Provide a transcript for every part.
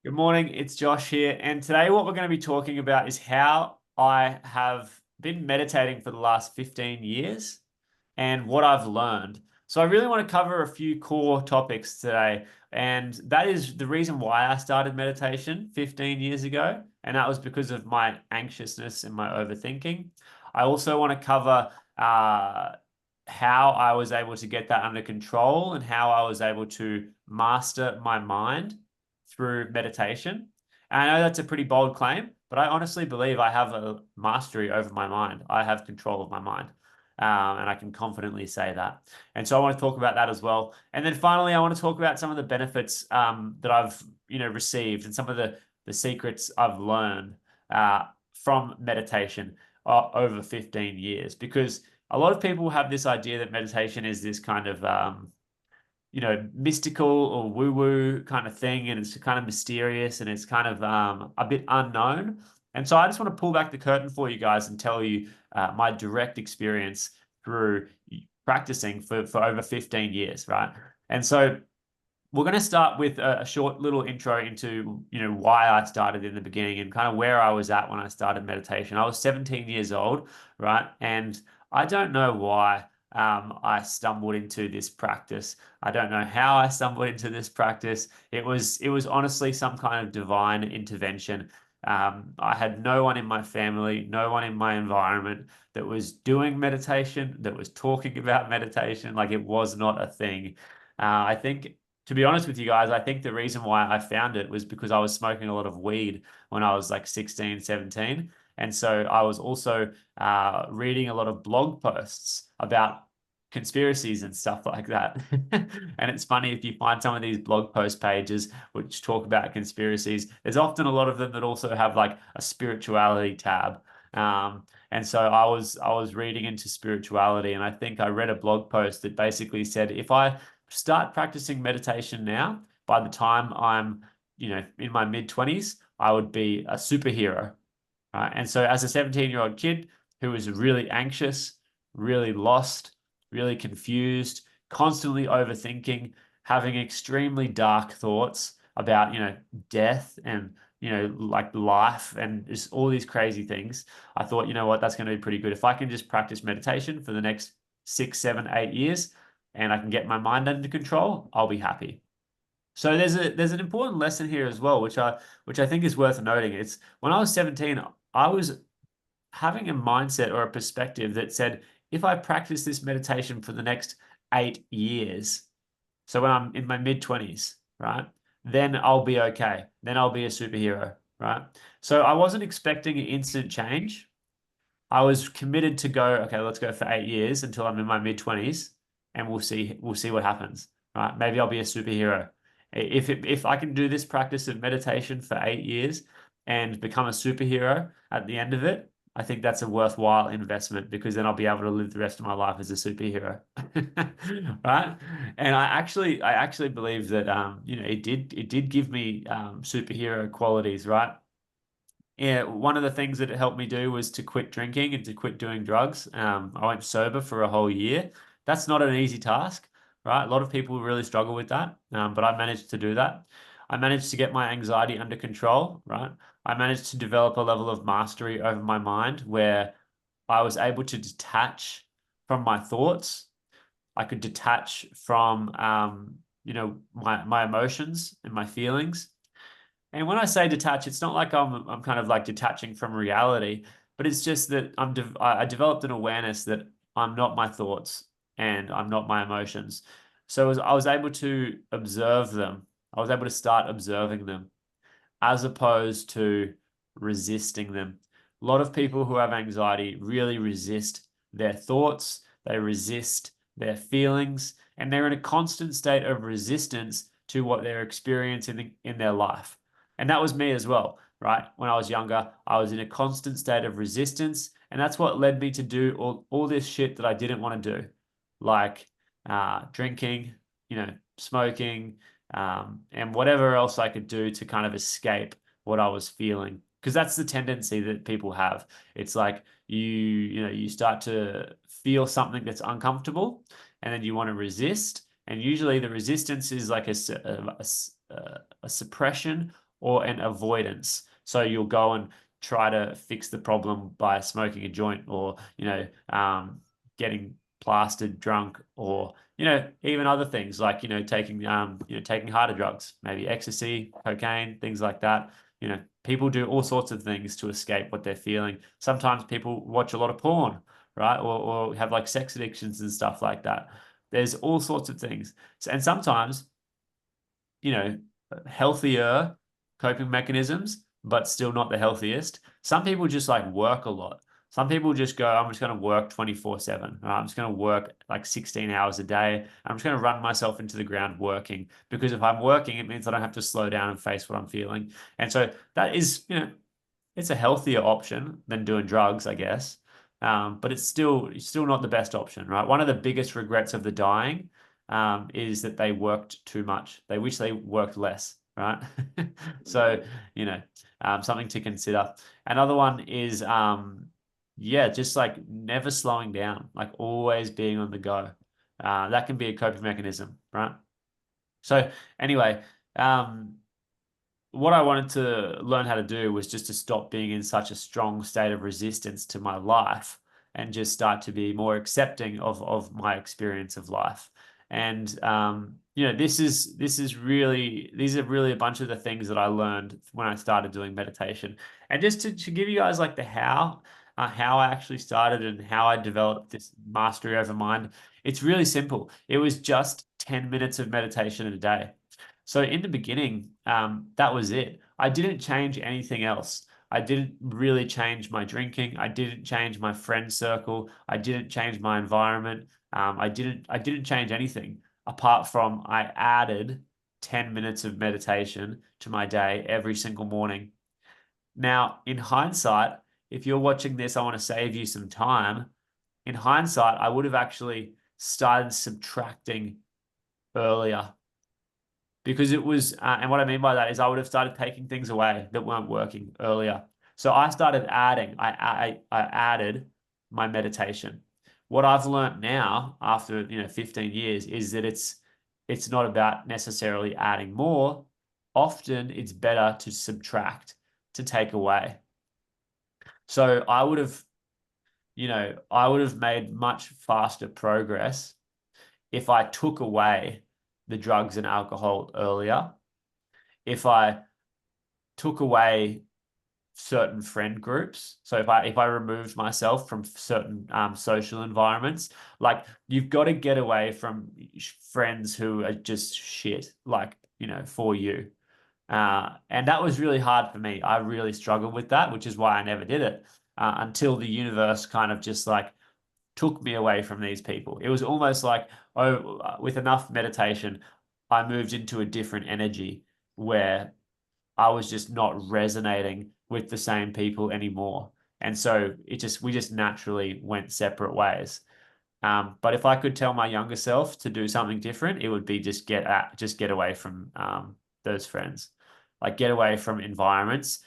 Good morning, it's Josh here, and today what we're going to be talking about is how I have been meditating for the last 15 years and what I've learned. So I really want to cover a few core topics today, and that is the reason why I started meditation 15 years ago, and that was because of my anxiousness and my overthinking. I also want to cover how I was able to get that under control and how I was able to master my mind through meditation. And I know that's a pretty bold claim, but I honestly believe I have a mastery over my mind. I have control of my mind. And I can confidently say that. And so I want to talk about that as well. And then finally, I want to talk about some of the benefits that I've received and some of the secrets I've learned from meditation over 15 years. Because a lot of people have this idea that meditation is this kind of mystical or woo-woo kind of thing, and it's kind of mysterious and it's kind of a bit unknown. And so I just want to pull back the curtain for you guys and tell you my direct experience through practicing for over 15 years, right? And so we're going to start with a short little intro into, why I started in the beginning and kind of where I was at when I started meditation. I was 17 years old, right? And I don't know why I stumbled into this practice. I don't know how I stumbled into this practice. It was honestly some kind of divine intervention. I had no one in my family, no one in my environment that was doing meditation, that was talking about meditation. Like, it was not a thing. I think, to be honest with you guys, I think the reason why I found it was because I was smoking a lot of weed when I was like 16, 17. And so I was also reading a lot of blog posts about conspiracies and stuff like that. And it's funny, if you find some of these blog post pages which talk about conspiracies, there's often a lot of them that also have like a spirituality tab. And so I was reading into spirituality, and I think I read a blog post that basically said if I start practicing meditation now, by the time I'm, in my mid 20s, I would be a superhero. Right? And so as a 17-year-old kid who was really anxious, really lost, really confused, constantly overthinking, having extremely dark thoughts about, death and, like life and just all these crazy things, I thought, you know what, that's going to be pretty good. If I can just practice meditation for the next 6, 7, 8 years, and I can get my mind under control, I'll be happy. So there's an important lesson here as well, which I think is worth noting. It's when I was 17, I was having a mindset or a perspective that said, if I practice this meditation for the next 8 years, so when I'm in my mid 20s, right, then I'll be okay. Then I'll be a superhero, right? So I wasn't expecting an instant change. I was committed to go, okay, let's go for 8 years until I'm in my mid 20s, and we'll see what happens. Right? Maybe I'll be a superhero. If I can do this practice of meditation for 8 years and become a superhero at the end of it, I think that's a worthwhile investment, because then I'll be able to live the rest of my life as a superhero. Right? And I actually believe that it did give me superhero qualities, right? Yeah, one of the things that it helped me do was to quit drinking and to quit doing drugs. I went sober for a whole year. That's not an easy task, right? A lot of people really struggle with that, but I managed to do that. I managed to get my anxiety under control, right? I managed to develop a level of mastery over my mind where I was able to detach from my thoughts. I could detach from, my emotions and my feelings. And when I say detach, it's not like I'm kind of like detaching from reality, but it's just that I developed an awareness that I'm not my thoughts and I'm not my emotions. So as I was able to observe them, I was able to start observing them as opposed to resisting them. A lot of people who have anxiety really resist their thoughts, they resist their feelings, and they're in a constant state of resistance to what they're experiencing in their life. And that was me as well, right? When I was younger, I was in a constant state of resistance, and that's what led me to do all this shit that I didn't want to do, like drinking, smoking, and whatever else I could do to kind of escape what I was feeling. Because that's the tendency that people have. It's like you start to feel something that's uncomfortable, and then you want to resist. And usually the resistance is like a suppression or an avoidance. So you'll go and try to fix the problem by smoking a joint, or getting plastered drunk, or even other things like taking harder drugs, maybe ecstasy, cocaine, things like that. People do all sorts of things to escape what they're feeling. Sometimes people watch a lot of porn, right? Or have like sex addictions and stuff like that. There's all sorts of things. And sometimes, you know, healthier coping mechanisms, but still not the healthiest. Some people just like work a lot. Some people just go, I'm just going to work 24/7. I'm just going to work like 16 hours a day. I'm just going to run myself into the ground working, because if I'm working, it means I don't have to slow down and face what I'm feeling. And so that is, it's a healthier option than doing drugs, I guess. But it's still not the best option, right? One of the biggest regrets of the dying is that they worked too much. They wish they worked less, right? So, something to consider. Another one is, yeah, just like never slowing down, like always being on the go. That can be a coping mechanism, right? So anyway, what I wanted to learn how to do was just to stop being in such a strong state of resistance to my life, and just start to be more accepting of my experience of life. And these are really a bunch of the things that I learned when I started doing meditation. And just to give you guys like the how I actually started and how I developed this mastery over mind, it's really simple. It was just 10 minutes of meditation a day. So in the beginning, that was it. I didn't change anything else. I didn't really change my drinking. I didn't change my friend circle. I didn't change my environment. I didn't change anything apart from I added 10 minutes of meditation to my day every single morning. Now, in hindsight, if you're watching this, I want to save you some time. In hindsight, I would have actually started subtracting earlier, because it was, and what I mean by that is I would have started taking things away that weren't working earlier. So I started adding, I added my meditation. What I've learned now after 15 years is that it's not about necessarily adding more. Often it's better to subtract, to take away. So I would have made much faster progress if I took away the drugs and alcohol earlier, if I took away certain friend groups. So if I removed myself from certain social environments, like you've got to get away from friends who are just shit, like for you. And that was really hard for me. I really struggled with that, which is why I never did it until the universe kind of just like took me away from these people. It was almost like, oh, with enough meditation, I moved into a different energy where I was just not resonating with the same people anymore. And so we just naturally went separate ways. But if I could tell my younger self to do something different, it would be just get away from those friends, like get away from environments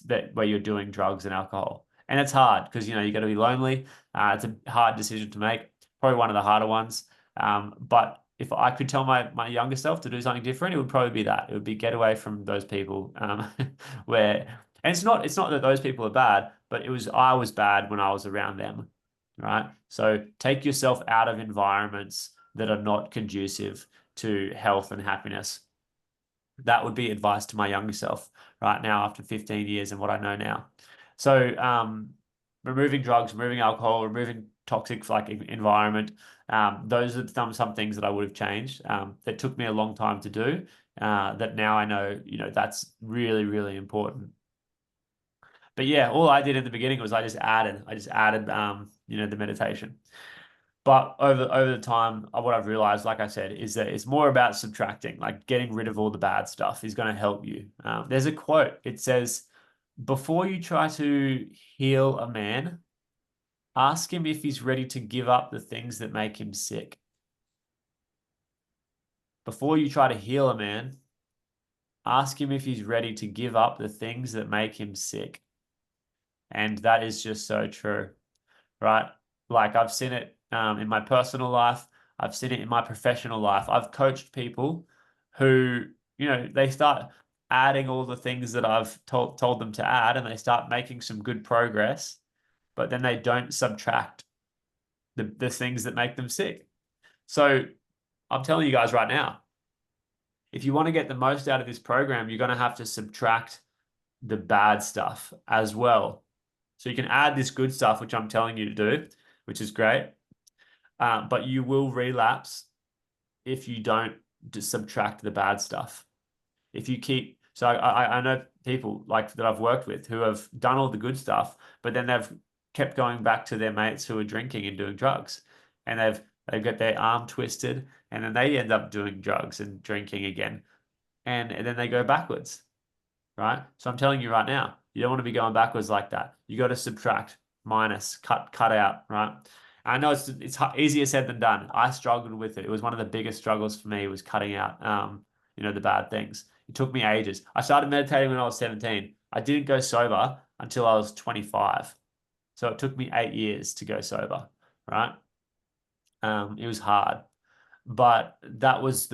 where you're doing drugs and alcohol. And it's hard because you got to be lonely. It's a hard decision to make, probably one of the harder ones. But if I could tell my younger self to do something different, it would probably be that. It would be get away from those people, where, and it's not that those people are bad, but I was bad when I was around them, right? So take yourself out of environments that are not conducive to health and happiness. That would be advice to my younger self right now after 15 years and what I know now. So removing drugs, removing alcohol, removing toxic like environment. Those are some things that I would have changed. That took me a long time to do. That now I know, that's really, really important. But yeah, all I did in the beginning was I just added the meditation. But over the time, what I've realized, like I said, is that it's more about subtracting, like getting rid of all the bad stuff is going to help you. There's a quote. It says, "Before you try to heal a man, ask him if he's ready to give up the things that make him sick." Before you try to heal a man, ask him if he's ready to give up the things that make him sick. And that is just so true, right? Like I've seen it in my personal life. I've seen it in my professional life. I've coached people who, they start. adding all the things that I've told them to add, and they start making some good progress, but then they don't subtract the things that make them sick. So I'm telling you guys right now, if you want to get the most out of this program, you're going to have to subtract the bad stuff as well. So you can add this good stuff, which I'm telling you to do, which is great. But you will relapse if you don't just subtract the bad stuff. If you keep, so I know people like that I've worked with who have done all the good stuff, but then they've kept going back to their mates who are drinking and doing drugs, and they've got their arm twisted, and then they end up doing drugs and drinking again, and then they go backwards, right? So I'm telling you right now, you don't want to be going backwards like that. You got to subtract, minus, cut out, right? I know it's easier said than done. I struggled with it. It was one of the biggest struggles for me was cutting out, the bad things. It took me ages. I started meditating when I was 17. I didn't go sober until I was 25. So it took me 8 years to go sober, right? It was hard, but that was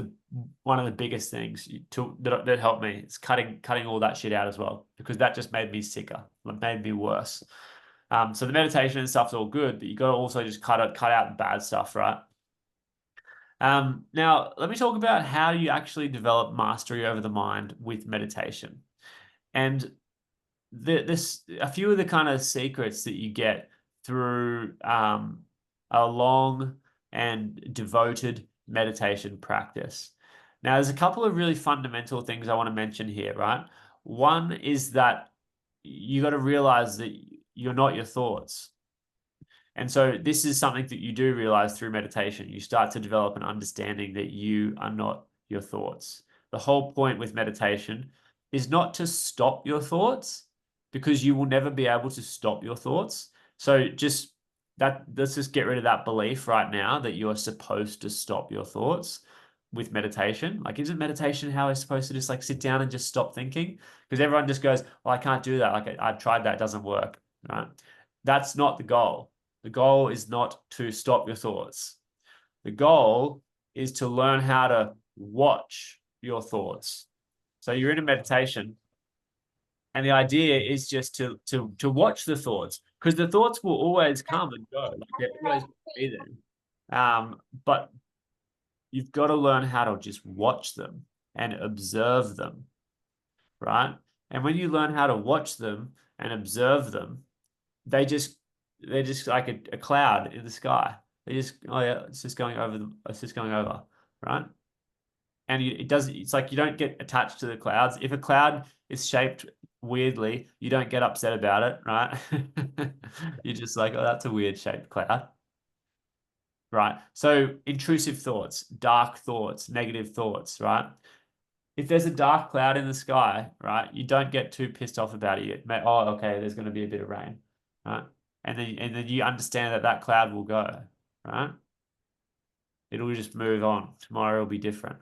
one of the biggest things that helped me. It's cutting all that shit out as well, because that just made me sicker. It made me worse. So the meditation and stuff's all good, but you got to also just cut out the bad stuff, right? Now let me talk about how you actually develop mastery over the mind with meditation. And a few of the kind of secrets that you get through a long and devoted meditation practice. Now, there's a couple of really fundamental things I want to mention here, right? One is that you got to realize that you're not your thoughts. And so this is something that you do realize through meditation. You start to develop an understanding that you are not your thoughts. The whole point with meditation is not to stop your thoughts, because you will never be able to stop your thoughts. So let's just get rid of that belief right now that you're supposed to stop your thoughts with meditation. Like, isn't meditation how we're supposed to just like sit down and just stop thinking? Because everyone just goes, well, I can't do that. Like I've tried that, it doesn't work, right? That's not the goal. The goal is not to stop your thoughts. The goal is to learn how to watch your thoughts. So you're in a meditation, and the idea is just to watch the thoughts, because the thoughts will always come and go. Like they're always be there. But you've got to learn how to just watch them and observe them, right? And when you learn how to watch them and observe them, they're just like a cloud in the sky. They just, oh yeah, it's just going over them. It's just going over, right? And it's like you don't get attached to the clouds. If a cloud is shaped weirdly, you don't get upset about it, right? You're just like, oh, that's a weird shaped cloud. Right. So intrusive thoughts, dark thoughts, negative thoughts, right? If there's a dark cloud in the sky, right, you don't get too pissed off about it. Oh, okay, there's going to be a bit of rain, right? And then you understand that that cloud will go, right? It'll just move on. Tomorrow will be different.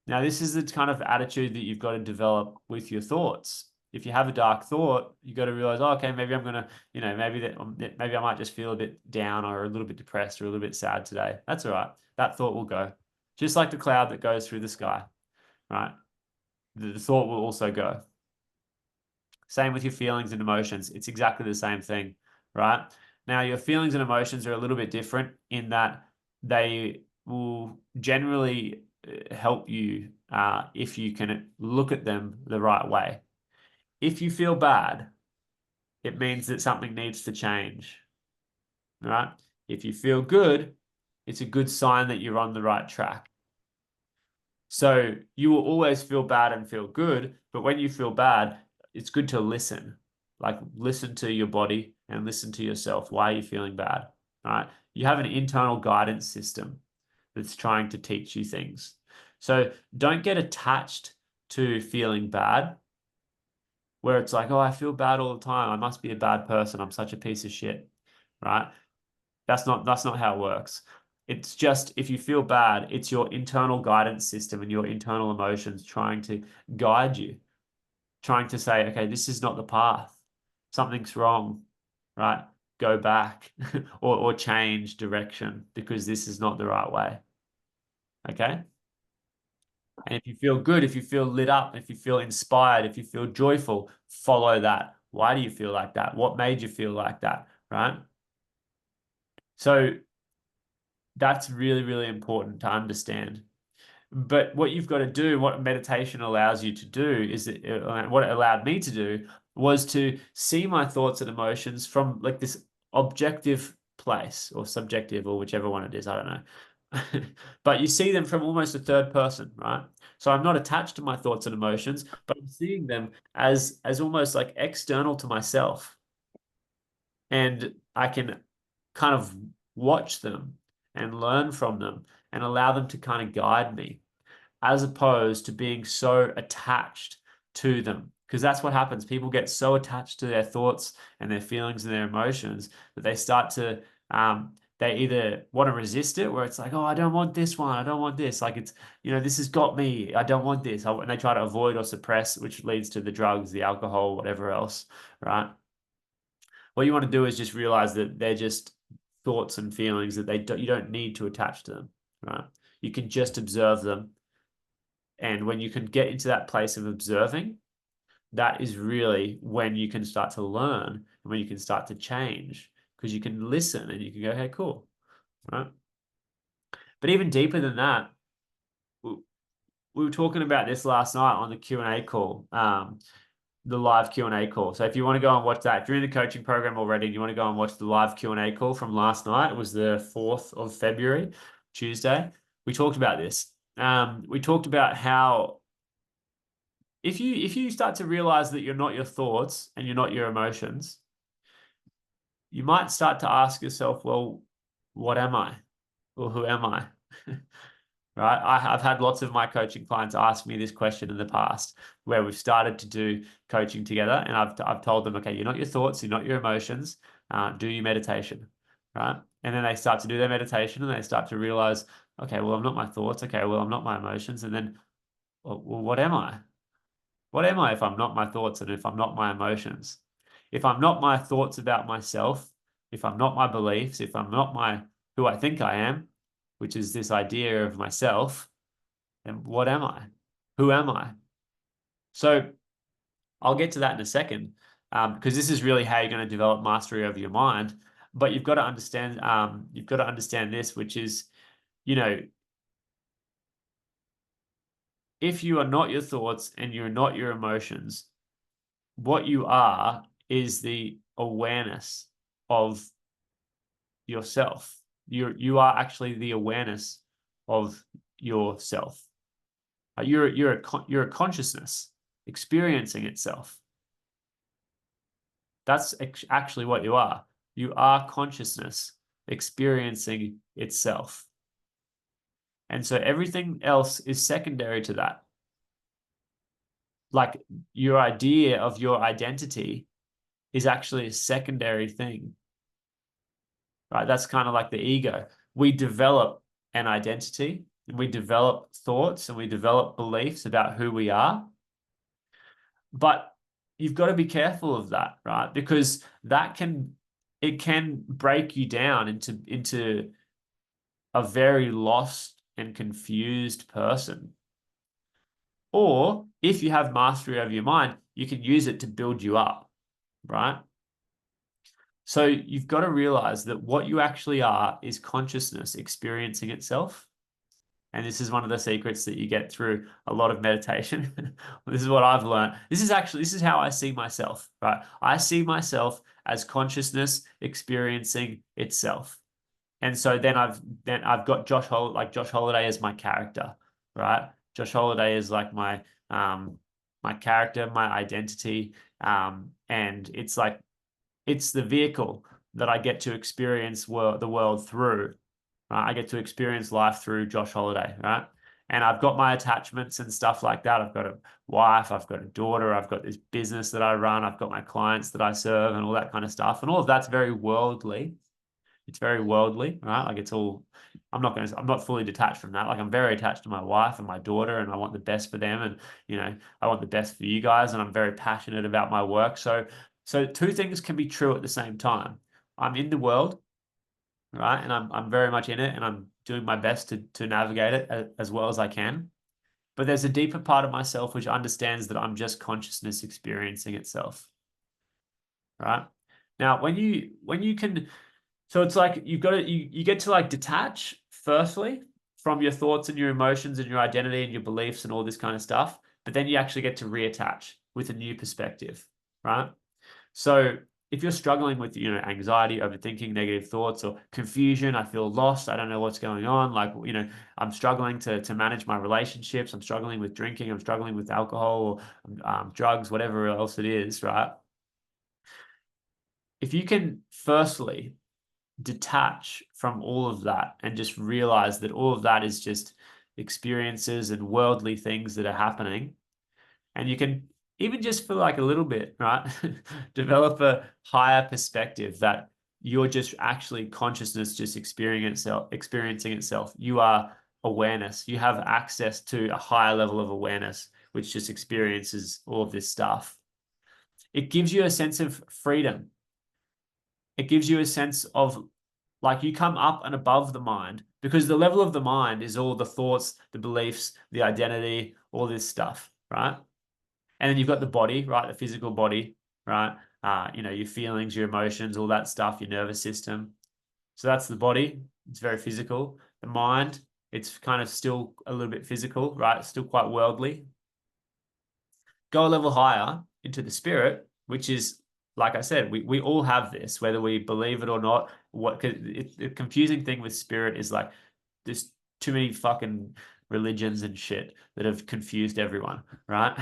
Now, this is the kind of attitude that you've got to develop with your thoughts. If you have a dark thought, you got to realize, oh, okay, maybe I'm gonna, maybe I might just feel a bit down or a little bit depressed or a little bit sad today. That's all right. That thought will go, just like the cloud that goes through the sky, right? The thought will also go. Same with your feelings and emotions. It's exactly the same thing, right? Now, your feelings and emotions are a little bit different in that they will generally help you if you can look at them the right way. If you feel bad, it means that something needs to change, right? If you feel good, it's a good sign that you're on the right track. So you will always feel bad and feel good, but when you feel bad, it's good to listen. Like, listen to your body and listen to yourself. Why are you feeling bad? All right. You have an internal guidance system that's trying to teach you things. So don't get attached to feeling bad, where it's like, oh, I feel bad all the time. I must be a bad person. I'm such a piece of shit. Right? That's not how it works. It's just, if you feel bad, it's your internal guidance system and your internal emotions trying to guide you, trying to say, okay, this is not the path. Something's wrong, right? Go back or change direction, because this is not the right way. Okay? And if you feel good, if you feel lit up, if you feel inspired, if you feel joyful, follow that. Why do you feel like that? What made you feel like that? Right? So that's really, really important to understand. But what you've got to do, what meditation allows you to do, is that what it allowed me to do was to see my thoughts and emotions from like this objective place or subjective or whichever one it is, I don't know. But you see them from almost a third person, right? So I'm not attached to my thoughts and emotions, but I'm seeing them as almost like external to myself. And I can kind of watch them and learn from them and allow them to kind of guide me as opposed to being so attached to them. Because that's what happens. People get so attached to their thoughts and their feelings and their emotions that they start to, they either want to resist it, where it's like, oh, I don't want this one. I don't want this. Like it's, this has got me. I don't want this. And they try to avoid or suppress, which leads to the drugs, the alcohol, whatever else, right? What you want to do is just realize that they're just thoughts and feelings that you don't need to attach to them, right? You can just observe them. And when you can get into that place of observing, that is really when you can start to learn and when you can start to change because you can listen and you can go, hey, cool. Right. But even deeper than that, we were talking about this last night on the Q&A call, the live Q&A call. So if you want to go and watch that, if you're in the coaching program already and you want to go and watch the live Q&A call from last night, it was the 4th of February, Tuesday. We talked about this. We talked about how if you start to realize that you're not your thoughts and you're not your emotions, you might start to ask yourself, well, what am I? Or who am I? Right? I've had lots of my coaching clients ask me this question in the past where we've started to do coaching together. And I've told them, okay, you're not your thoughts, you're not your emotions, do your meditation. Right? And then they start to do their meditation and they start to realize, okay, well, I'm not my thoughts. Okay, well, I'm not my emotions. And then, well, what am I? What am I if I'm not my thoughts and if I'm not my emotions? If I'm not my thoughts about myself, if I'm not my beliefs, if I'm not my who I think I am, which is this idea of myself, then what am I? Who am I? So I'll get to that in a second, because this is really how you're going to develop mastery over your mind. But you've got to understand this, which is, you know, if you are not your thoughts and you're not your emotions, what you are is the awareness of yourself. You are actually the awareness of yourself. You're a consciousness experiencing itself. That's actually what you are. You are consciousness experiencing itself. And so everything else is secondary to that. Like your idea of your identity is actually a secondary thing, right? That's kind of like the ego. We develop an identity and we develop thoughts and we develop beliefs about who we are. But you've got to be careful of that, right? Because it can break you down into a very lost and confused person. Or if you have mastery over your mind, you can use it to build you up, right? So you've got to realize that what you actually are is consciousness experiencing itself. And this is one of the secrets that you get through a lot of meditation. This is what I've learned. This is how I see myself, right? I see myself as consciousness experiencing itself. And so then I've got Josh Holiday as my character, right? Josh Holiday is like my character, my identity. And it's the vehicle that I get to experience the world through. Right? I get to experience life through Josh Holiday, right? And I've got my attachments and stuff like that. I've got a wife, I've got a daughter, I've got this business that I run, I've got my clients that I serve, and all that kind of stuff. And all of that's very worldly. It's very worldly, right? Like I'm not fully detached from that. Like I'm very attached to my wife and my daughter, and I want the best for them, and I want the best for you guys, and I'm very passionate about my work. So two things can be true at the same time. I'm in the world, right? And I'm very much in it and I'm doing my best to navigate it as well as I can. but there's a deeper part of myself which understands that I'm just consciousness experiencing itself, right? Now, when you can, so it's like you've got to you get to like detach firstly from your thoughts and your emotions and your identity and your beliefs and all this kind of stuff, but then you actually get to reattach with a new perspective, right? So if you're struggling with, anxiety, overthinking, negative thoughts, or confusion, I feel lost, I don't know what's going on, like, I'm struggling to manage my relationships, I'm struggling with drinking, I'm struggling with alcohol or drugs, whatever else it is, right? If you can firstly detach from all of that and just realize that all of that is just experiences and worldly things that are happening, and you can even just for like a little bit, right? Develop a higher perspective that you're just actually consciousness just experiencing itself. You are awareness. You have access to a higher level of awareness, which just experiences all of this stuff. It gives you a sense of freedom. It gives you a sense of like you come up and above the mind, because the level of the mind is all the thoughts, the beliefs, the identity, all this stuff, right? And then you've got the body, right? The physical body, right? Your feelings, your emotions, all that stuff, your nervous system. So that's the body. It's very physical. The mind, it's kind of still a little bit physical, right? Still quite worldly. Go a level higher into the spirit, which is, like I said, we all have this, whether we believe it or not. The confusing thing with spirit is like there's too many fucking religions and shit that have confused everyone, right?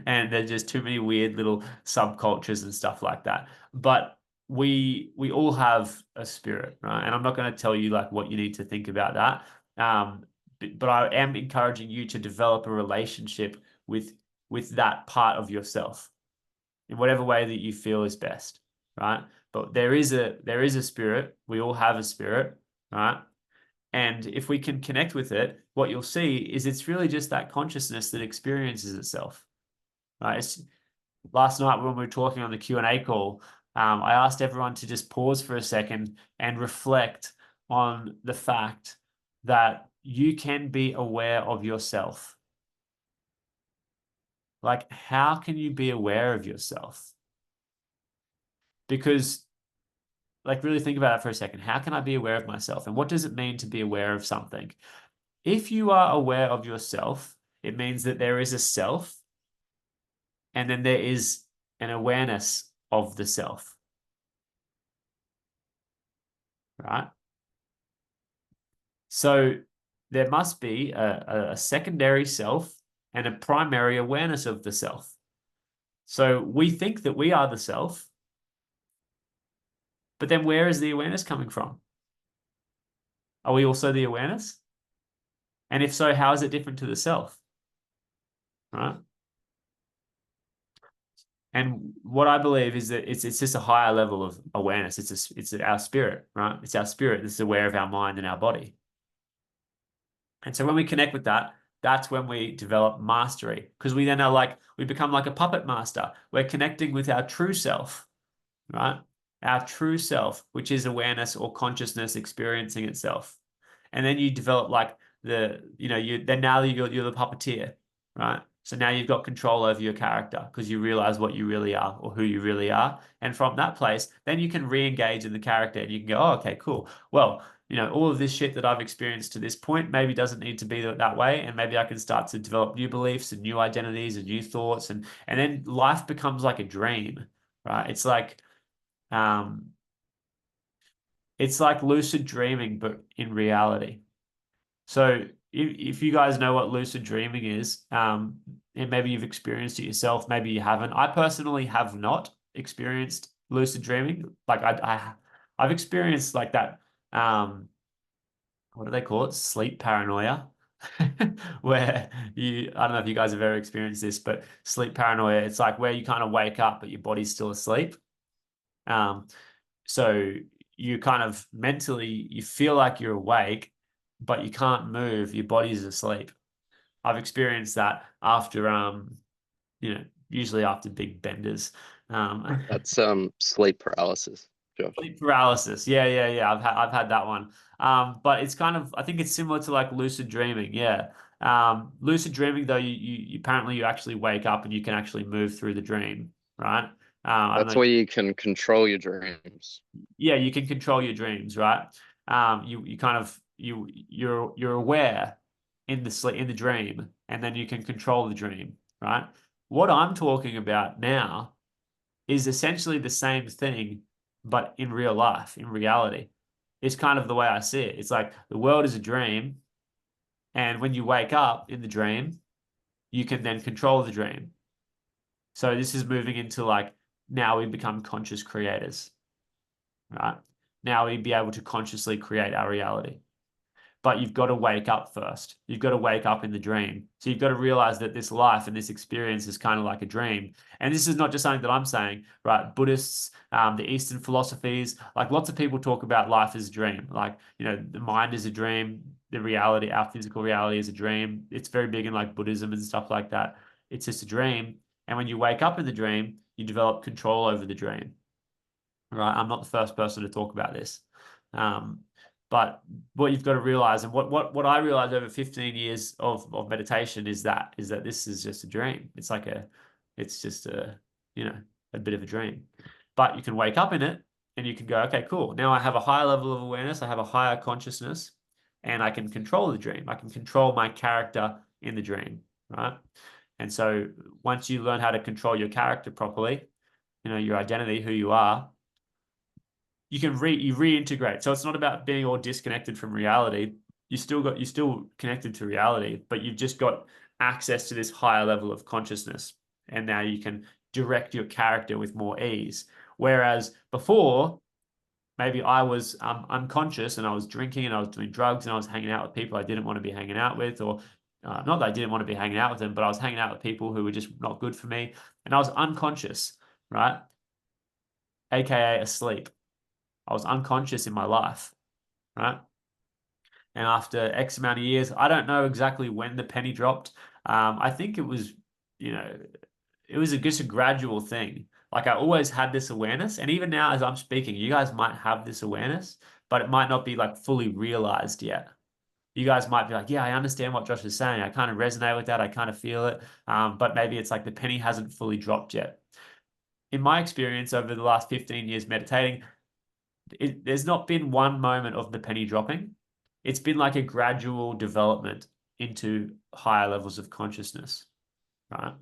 And there's just too many weird little subcultures and stuff like that. But we all have a spirit, right? And I'm not going to tell you like what you need to think about that. But I am encouraging you to develop a relationship with that part of yourself in whatever way that you feel is best, right? But there is a spirit. We all have a spirit, right? And if we can connect with it, what you'll see is it's really just that consciousness that experiences itself, right? Last night when we were talking on the Q&A call, I asked everyone to just pause for a second and reflect on the fact that you can be aware of yourself. Like, how can you be aware of yourself? Because, like, really think about it for a second. How can I be aware of myself? And what does it mean to be aware of something? If you are aware of yourself, it means that there is a self and then there is an awareness of the self, right? So there must be a secondary self and a primary awareness of the self. So we think that we are the self, but then where is the awareness coming from? Are we also the awareness? And if so, how is it different to the self? Right? And what I believe is that it's just a higher level of awareness. It's our spirit, right? It's our spirit that's aware of our mind and our body. And so when we connect with that, that's when we develop mastery, because we then are like, we become like a puppet master. We're connecting with our true self, right? Our true self, which is awareness or consciousness experiencing itself. And then you develop like now you're the puppeteer, right? So now you've got control over your character because you realize what you really are or who you really are. And from that place, then you can re-engage in the character and you can go, oh, okay, cool. Well, all of this shit that I've experienced to this point maybe doesn't need to be that way. And maybe I can start to develop new beliefs and new identities and new thoughts. And then life becomes like a dream, right? Um, it's like lucid dreaming, but in reality. So if you guys know what lucid dreaming is, and maybe you've experienced it yourself, maybe you haven't. I personally have not experienced lucid dreaming. Like I've experienced like that. What do they call it? Sleep paranoia, where I don't know if you guys have ever experienced this, but sleep paranoia, it's like where you kind of wake up, but your body's still asleep. Um, so you kind of mentally, you feel like you're awake, but you can't move. Your body's asleep. I've experienced that after, usually after big benders. That's sleep paralysis, Josh. Sleep paralysis. Yeah, yeah, yeah. I've had that one. But it's kind of, I think it's similar to like lucid dreaming. Yeah. Lucid dreaming, though, you apparently you actually wake up and you can actually move through the dream, right? I don't That's know. where you can control your dreams. Yeah, you can control your dreams, right? You kind of you're aware in the sleep in the dream, and then you can control the dream, right? What I'm talking about now is essentially the same thing, but in real life, in reality. It's kind of the way I see it. It's like the world is a dream, and when you wake up in the dream, you can then control the dream. So this is moving into like now we become conscious creators, right? Now we be able to consciously create our reality. But you've got to wake up first. You've got to wake up in the dream. So you've got to realize that this life and this experience is kind of like a dream. And this is not just something that I'm saying, right? Buddhists, the Eastern philosophies, like lots of people talk about life as a dream. Like, the mind is a dream, the reality, our physical reality is a dream. It's very big in like Buddhism and stuff like that. It's just a dream. And when you wake up in the dream, you develop control over the dream, right? I'm not the first person to talk about this. Um, but what you've got to realize, and what I realized over 15 years of meditation is that this is just a dream. It's just a bit of a dream. But you can wake up in it and you can go, okay, cool. Now I have a higher level of awareness, I have a higher consciousness, and I can control the dream. I can control my character in the dream, right? And so once you learn how to control your character properly, your identity, who you are, you reintegrate. So it's not about being all disconnected from reality. You're still connected to reality, but you've just got access to this higher level of consciousness. And now you can direct your character with more ease. Whereas before, maybe I was unconscious and I was drinking and I was doing drugs and I was hanging out with people I didn't want to be hanging out with, or not that I didn't want to be hanging out with them, but I was hanging out with people who were just not good for me. And I was unconscious, right? AKA asleep. I was unconscious in my life, right? And after X amount of years, I don't know exactly when the penny dropped. I think you know, just a gradual thing. Like I always had this awareness, and even now as I'm speaking, you guys might have this awareness, but it might not be like fully realized yet. You guys might be like, yeah, I understand what Josh is saying. I kind of resonate with that. I kind of feel it. But maybe it's like the penny hasn't fully dropped yet. In my experience over the last 15 years meditating, there's not been one moment of the penny dropping. It's been like a gradual development into higher levels of consciousness, right?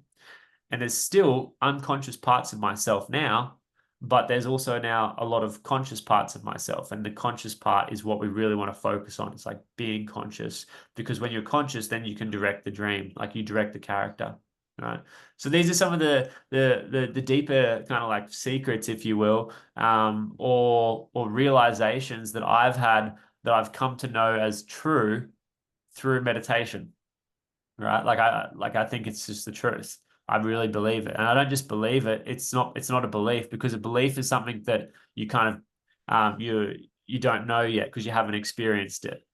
And there's still unconscious parts of myself now, but there's also now a lot of conscious parts of myself. And the conscious part is what we really want to focus on. It's like being conscious, because when you're conscious, then you can direct the dream, like you direct the character. Right. So these are some of the deeper kind of like secrets, if you will, or realizations that I've had that I've come to know as true through meditation. Right. Like I think it's just the truth. I really believe it. And I don't just believe it. It's not a belief, because a belief is something that you kind of you don't know yet because you haven't experienced it.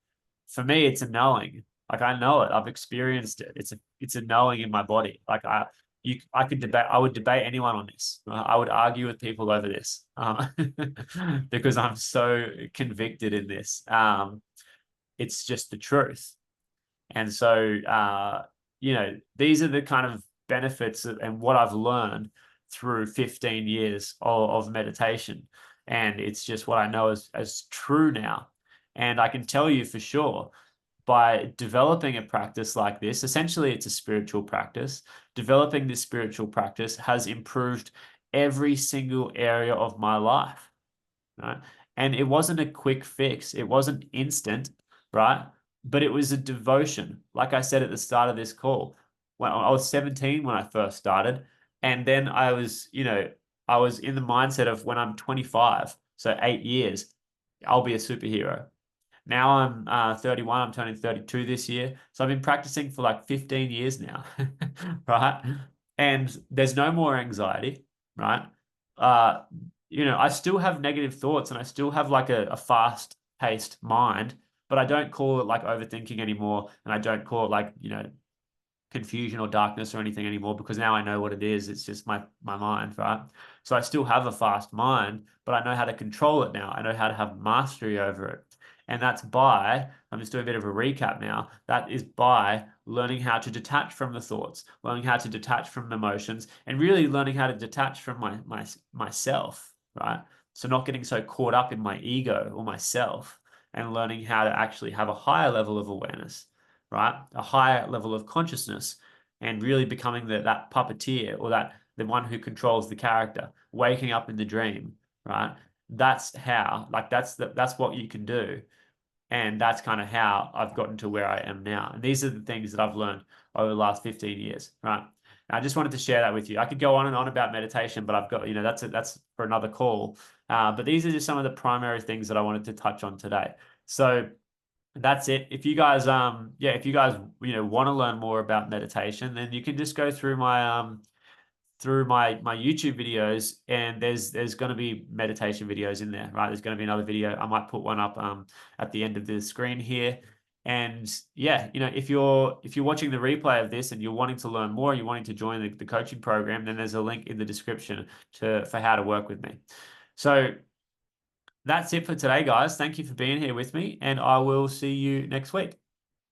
For me, it's a knowing. Like I know it. I've experienced it. It's a knowing in my body. Like I would debate anyone on this. I would argue with people over this because I'm so convicted in this. It's just the truth. And so, these are the kind of benefits and what I've learned through 15 years of meditation. And it's just what I know as true now. And I can tell you for sure, by developing a practice like this, essentially it's a spiritual practice. Developing this spiritual practice has improved every single area of my life, right? And it wasn't a quick fix. It wasn't instant, right? But it was a devotion. Like I said at the start of this call, when I was 17 when I first started, and then I was in the mindset of when I'm 25, so 8 years, I'll be a superhero. Now I'm 31, I'm turning 32 this year. So I've been practicing for like 15 years now, right? And there's no more anxiety, right? Uh, I still have negative thoughts and I still have like a fast-paced mind, but I don't call it like overthinking anymore. And I don't call it like, confusion or darkness or anything anymore, because now I know what it is. It's just my mind, right? So I still have a fast mind, but I know how to control it now. I know how to have mastery over it. And that's by, I'm just doing a bit of a recap now. That is by learning how to detach from the thoughts, learning how to detach from the emotions, and really learning how to detach from myself, right? So not getting so caught up in my ego or myself, and learning how to actually have a higher level of awareness, right? A higher level of consciousness, and really becoming that puppeteer, or that the one who controls the character, waking up in the dream, right? That's how, like that's what you can do. And that's kind of how I've gotten to where I am now. And these are the things that I've learned over the last 15 years, right? And I just wanted to share that with you. I could go on and on about meditation, but I've got, that's for another call. But these are just some of the primary things that I wanted to touch on today. So that's it. If you guys, if you guys, want to learn more about meditation, then you can just go through my YouTube videos, and there's going to be meditation videos in there, right? There's going to be another video. I might put one up at the end of the screen here. And yeah, if you're watching the replay of this and you're wanting to learn more, you're wanting to join the coaching program, then there's a link in the description for how to work with me. So that's it for today, guys. Thank you for being here with me, and I will see you next week.